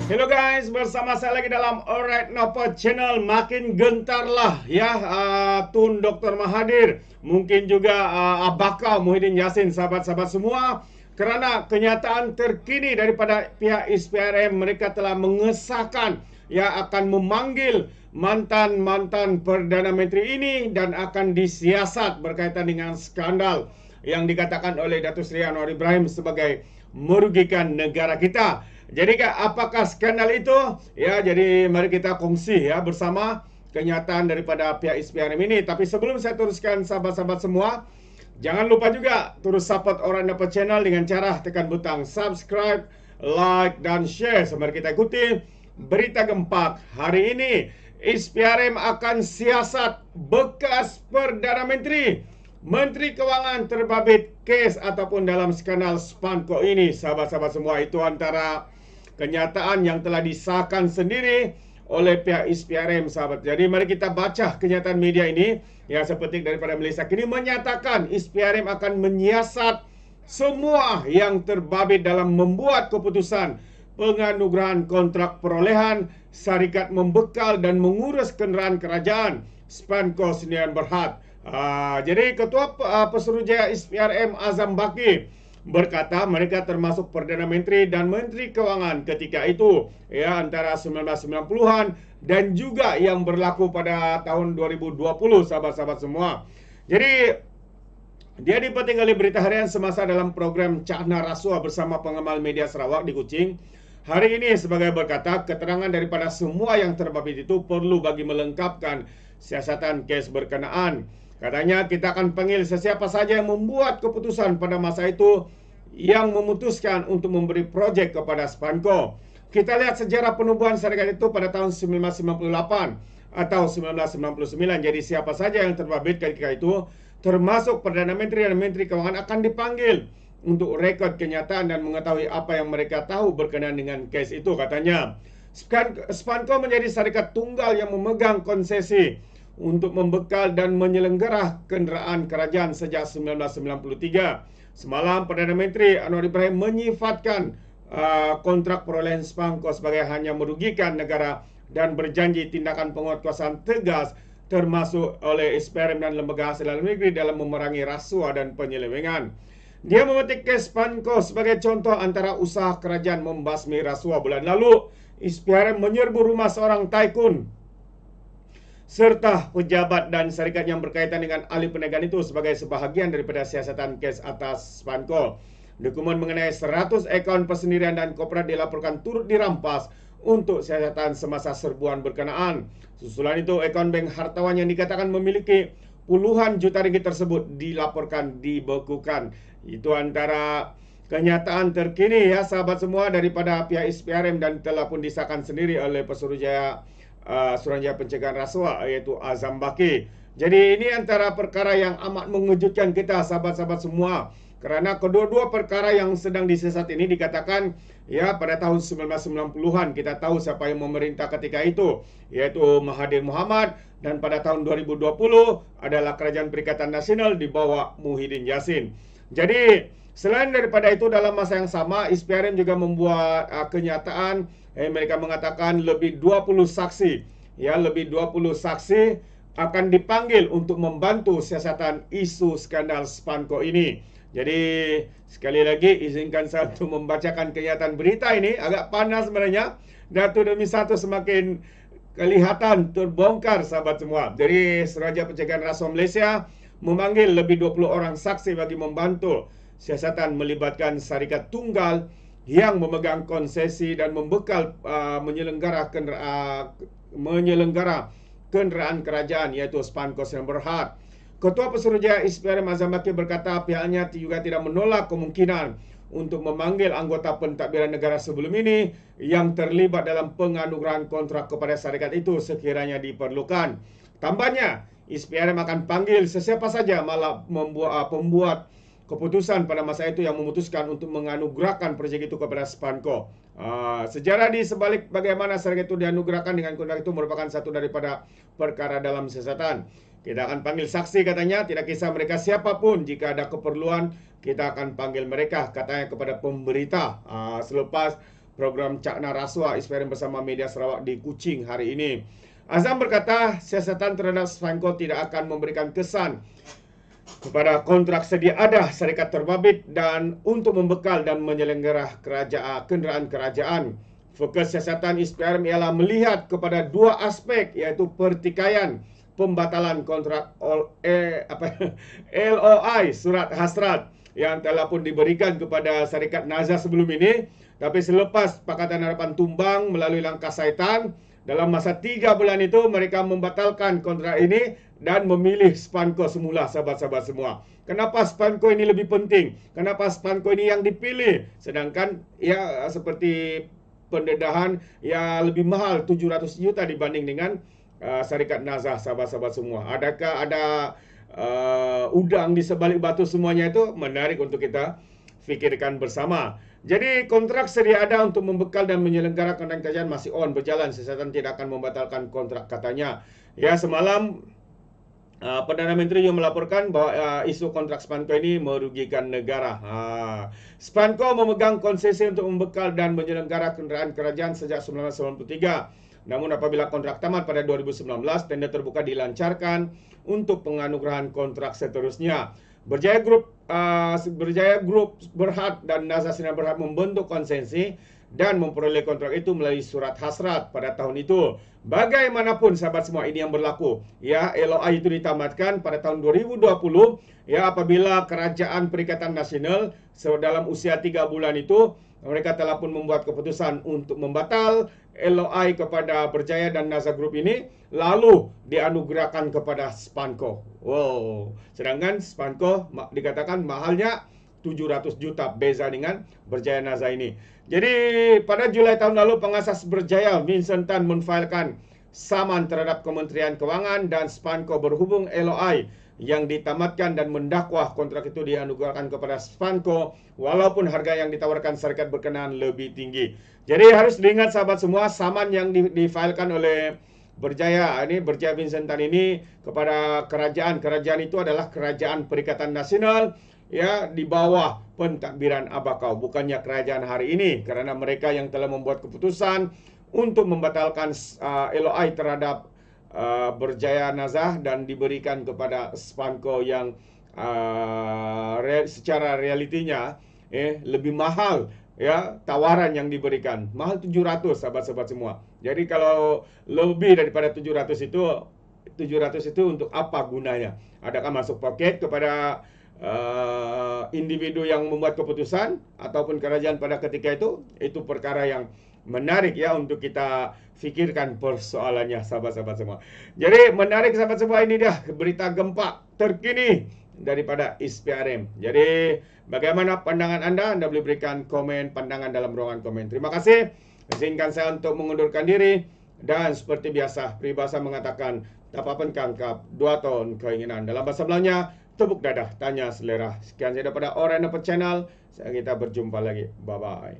Hello guys, bersama saya lagi dalam Alright Nopo Channel. Makin gentarlah ya Tun Dr. Mahathir, mungkin juga Abaka Muhyiddin Yassin, sahabat-sahabat semua, kerana kenyataan terkini daripada pihak ISPRM. Mereka telah mengesahkan akan memanggil mantan-mantan Perdana Menteri ini dan akan disiasat berkaitan dengan skandal yang dikatakan oleh Datuk Seri Anwar Ibrahim sebagai merugikan negara kita. Jadi apakah skandal itu? Ya, jadi mari kita kongsi ya bersama kenyataan daripada pihak ISPRM ini. Tapi sebelum saya teruskan, sahabat-sahabat semua, jangan lupa juga terus support Alright Nopo Channel dengan cara tekan butang subscribe, like dan share. Mari kita ikuti berita gempak hari ini. ISPRM akan siasat bekas Perdana Menteri. Menteri Kewangan terbabit kes ataupun dalam skandal Spanco ini. Sahabat-sahabat semua, itu antara kenyataan yang telah disahkan sendiri oleh pihak ISPRM, sahabat. Jadi mari kita baca kenyataan media ini yang seperti daripada Malaysia kini menyatakan ISPRM akan menyiasat semua yang terbabit dalam membuat keputusan penganugerahan kontrak perolehan syarikat membekal dan mengurus kenderaan kerajaan Spanco Sdn Bhd. Jadi Ketua Pesuruhjaya ISPRM Azam Baki berkata mereka termasuk Perdana Menteri dan Menteri Kewangan ketika itu ya antara 1990-an dan juga yang berlaku pada tahun 2020, sahabat-sahabat semua. Jadi dia dipetik oleh Berita Harian semasa dalam program Cahna Rasuah bersama pengamal media Sarawak di Kuching. Hari ini sebagai berkata keterangan daripada semua yang terbabit itu perlu bagi melengkapkan siasatan kes berkenaan. Katanya kita akan panggil sesiapa saja yang membuat keputusan pada masa itu yang memutuskan untuk memberi projek kepada Spanco. Kita lihat sejarah penubuhan syarikat itu pada tahun 1998 atau 1999. Jadi siapa saja yang terbabit ketika itu, termasuk Perdana Menteri dan Menteri Kewangan, akan dipanggil untuk rekod kenyataan dan mengetahui apa yang mereka tahu berkenaan dengan kes itu. Katanya Spanco menjadi syarikat tunggal yang memegang konsesi untuk membekal dan menyelenggara kenderaan kerajaan sejak 1993. Semalam Perdana Menteri Anwar Ibrahim menyifatkan kontrak perolehan Spanco sebagai hanya merugikan negara dan berjanji tindakan penguatkuasaan tegas termasuk oleh ISPRM dan lembaga hasil dalam negeri dalam memerangi rasuah dan penyelewengan. Dia memetik kes Spanco sebagai contoh antara usaha kerajaan membasmi rasuah. Bulan lalu ISPRM menyerbu rumah seorang tycoon serta pejabat dan syarikat yang berkaitan dengan ahli perniagaan itu sebagai sebahagian daripada siasatan kes atas Spanco. Dokumen mengenai 100 akaun persendirian dan korporat dilaporkan turut dirampas untuk siasatan semasa serbuan berkenaan. Susulan itu, akaun bank hartawan yang dikatakan memiliki puluhan juta ringgit tersebut dilaporkan dibekukan. Itu antara kenyataan terkini ya sahabat semua daripada pihak ISPRM dan telah pun disahkan sendiri oleh Pesuruhjaya Suruhanjaya Pencegahan Rasuah iaitu Azam Baki. Jadi ini antara perkara yang amat mengejutkan kita sahabat-sahabat semua, kerana kedua-dua perkara yang sedang disiasat ini dikatakan ya pada tahun 1990-an. Kita tahu siapa yang memerintah ketika itu, iaitu Mahathir Mohamad, dan pada tahun 2020 adalah Kerajaan Perikatan Nasional di bawah Muhyiddin Yassin. Jadi selain daripada itu, dalam masa yang sama ISPRM juga membuat kenyataan. Mereka mengatakan lebih 20 saksi akan dipanggil untuk membantu siasatan isu skandal Spanco ini. Jadi sekali lagi izinkan saya untuk membacakan kenyataan berita ini. Agak panas sebenarnya, satu demi satu semakin kelihatan terbongkar sahabat semua. Jadi Suruhanjaya Pencegahan Rasuah Malaysia memanggil lebih 20 orang saksi bagi membantu siasatan melibatkan syarikat tunggal yang memegang konsesi dan membekal menyelenggara kenderaan kerajaan iaitu Spanco Sdn Bhd. Ketua Pesuruhjaya ISPRM Azam Baki berkata pihaknya juga tidak menolak kemungkinan untuk memanggil anggota pentadbiran negara sebelum ini yang terlibat dalam penganugerahan kontrak kepada syarikat itu sekiranya diperlukan. Tambahnya, ISPRM akan panggil sesiapa saja malah pembuat keputusan pada masa itu yang memutuskan untuk menganugerahkan projek itu kepada Spanco. Sejarah di sebalik bagaimana syarikat itu dianugerahkan dengan kontrak itu merupakan satu daripada perkara dalam siasatan. Kita akan panggil saksi katanya, tidak kisah mereka siapapun. Jika ada keperluan, kita akan panggil mereka, katanya kepada pemberita. Selepas program Cakna Rasuah SPRM bersama Media Sarawak di Kuching hari ini. Azam berkata siasatan terhadap Spanco tidak akan memberikan kesan kepada kontrak sedia ada syarikat terbabit dan untuk membekal dan menyelenggara kenderaan kerajaan. Fokus siasatan SPRM ialah melihat kepada dua aspek iaitu pertikaian pembatalan kontrak LOI surat hasrat yang telah pun diberikan kepada syarikat Nazah sebelum ini, tapi selepas Pakatan Harapan tumbang melalui langkah syaitan, dalam masa 3 bulan itu mereka membatalkan kontrak ini dan memilih Spanco semula, sahabat-sahabat semua. Kenapa Spanco ini lebih penting? Kenapa Spanco ini yang dipilih? Sedangkan ya seperti pendedahan ya lebih mahal 700 juta dibanding dengan syarikat Nazah, sahabat-sahabat semua. Adakah ada udang di sebalik batu semuanya? Itu menarik untuk kita fikirkan bersama. Jadi kontrak sedia ada untuk membekal dan menyelenggarakan kenderaan kerajaan masih berjalan. Siasatan tidak akan membatalkan kontrak katanya. Ya, semalam Perdana Menteri juga melaporkan bahawa isu kontrak Spanco ini merugikan negara. Spanco memegang konsesi untuk membekal dan menyelenggara kenderaan kerajaan sejak 1993. Namun apabila kontrak tamat pada 2019, tender terbuka dilancarkan untuk penganugerahan kontrak seterusnya. Berjaya Group Berhad dan Nazah Sdn Berhad membentuk konsensi dan memperoleh kontrak itu melalui surat hasrat pada tahun itu. Bagaimanapun sahabat semua, ini yang berlaku. Ya, LOI itu ditamatkan pada tahun 2020 ya apabila Kerajaan Perikatan Nasional dalam usia 3 bulan itu mereka telah pun membuat keputusan untuk membatal LOI kepada Berjaya dan Nazah Group ini, lalu dianugerahkan kepada Spanco. Wow, sedangkan Spanco dikatakan mahalnya 700 juta beza dengan Berjaya Nazah ini. Jadi pada Julai tahun lalu pengasas Berjaya Vincent Tan menfailkan saman terhadap Kementerian Kewangan dan Spanco berhubung LOI yang ditamatkan dan mendakwah kontrak itu dianugerahkan kepada Spanco walaupun harga yang ditawarkan syarikat berkenaan lebih tinggi. Jadi harus diingat sahabat semua, saman yang difailkan oleh Berjaya Vincent Tan ini kepada kerajaan itu adalah Kerajaan Perikatan Nasional ya di bawah pentadbiran Abakau, bukannya kerajaan hari ini, karena mereka yang telah membuat keputusan untuk membatalkan LOI terhadap Berjaya Nazah dan diberikan kepada Spanco yang secara realitinya lebih mahal ya tawaran yang diberikan. Mahal 700 sahabat-sahabat semua. Jadi kalau lebih daripada 700 itu untuk apa gunanya? Adakah masuk poket kepada individu yang membuat keputusan ataupun kerajaan pada ketika itu? Itu perkara yang menarik ya untuk kita fikirkan persoalannya sahabat-sahabat semua. Jadi menarik sahabat semua, ini dia berita gempa terkini daripada SPRM. Jadi bagaimana pandangan Anda? Anda boleh berikan komen pandangan dalam ruangan komen. Terima kasih. Izinkan saya untuk mengundurkan diri. Dan seperti biasa, peribahasa mengatakan dapat pengkangkap 2 tahun keinginan. Dalam bahasa Melayunya, tepuk dadah, tanya selera. Sekian saya daripada Alright Channel. Kita berjumpa lagi. Bye-bye.